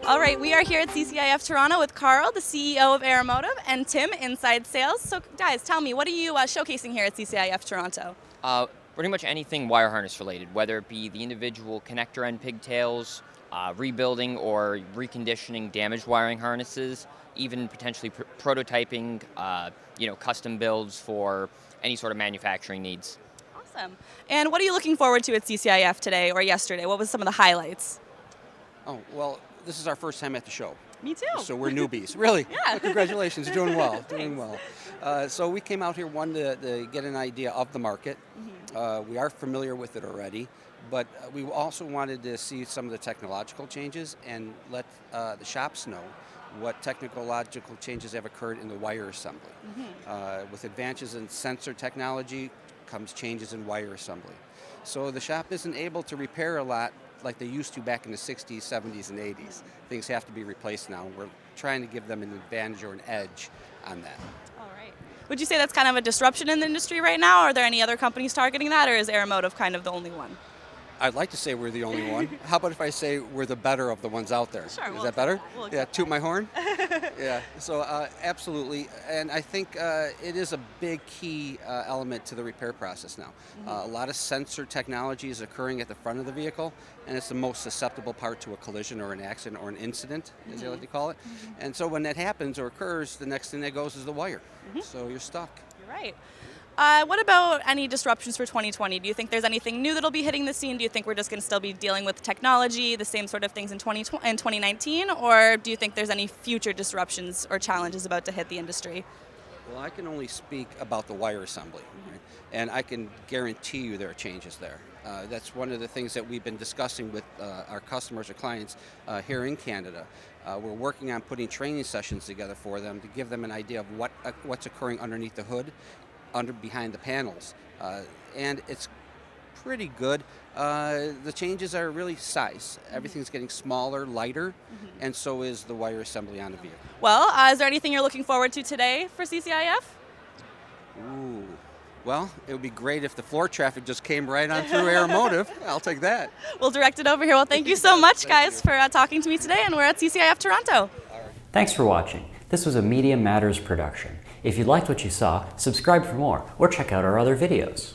All right, we are here at CCIF Toronto with Carl, the CEO of Aeromotive, and Tim, Inside Sales. So guys, tell me, what are you showcasing here at CCIF Toronto? Pretty much anything wire harness related, whether it be the individual connector end pigtails, rebuilding or reconditioning damaged wiring harnesses, even potentially prototyping, custom builds for any sort of manufacturing needs. Awesome. And what are you looking forward to at CCIF today or yesterday? What was some of the highlights? Oh, well, this is our first time at the show. Me too. So we're newbies. Really? Yeah. Well, congratulations. You're doing well. Doing well. So we came out here, one, to get an idea of the market. We are familiar with it already, but we also wanted to see some of the technological changes and let the shops know what technological changes have occurred in the wire assembly. With advances in sensor technology comes changes in wire assembly. So the shop isn't able to repair a lot like they used to back in the 60s, 70s, and 80s. Things have to be replaced now. We're trying to give them an advantage or an edge on that. All right. Would you say that's kind of a disruption in the industry right now? Are there any other companies targeting that, or is Aeromotive kind of the only one? I'd like to say we're the only one. How about if I say we're the better of the ones out there? Sure. Is that better? We'll toot my horn? Yeah, so absolutely. And I think it is a big key element to the repair process now. A lot of sensor technology is occurring at the front of the vehicle, and it's the most susceptible part to a collision or an accident or an incident, as they like to call it. And so when that happens or occurs, the next thing that goes is the wire. So you're stuck. You're right. What about any disruptions for 2020? Do you think there's anything new that'll be hitting the scene? Do you think we're just going to still be dealing with technology, the same sort of things in 2019? Or do you think there's any future disruptions or challenges about to hit the industry? Well, I can only speak about the wire assembly, right? And I can guarantee you there are changes there. That's one of the things that we've been discussing with our customers or clients here in Canada. We're working on putting training sessions together for them to give them an idea of what's occurring underneath the hood, behind the panels, and it's pretty good. The changes are really size. Everything's getting smaller, lighter, and so is the wire assembly on the vehicle. Well, is there anything you're looking forward to today for CCIF? Ooh, well, it would be great if the floor traffic just came right on through Aeromotive. I'll take that. We'll direct it over here. Well, thank you so much, guys, for talking to me today, and we're at CCIF Toronto. Thanks for watching. This was a Media Matters production. If you liked what you saw, subscribe for more or check out our other videos.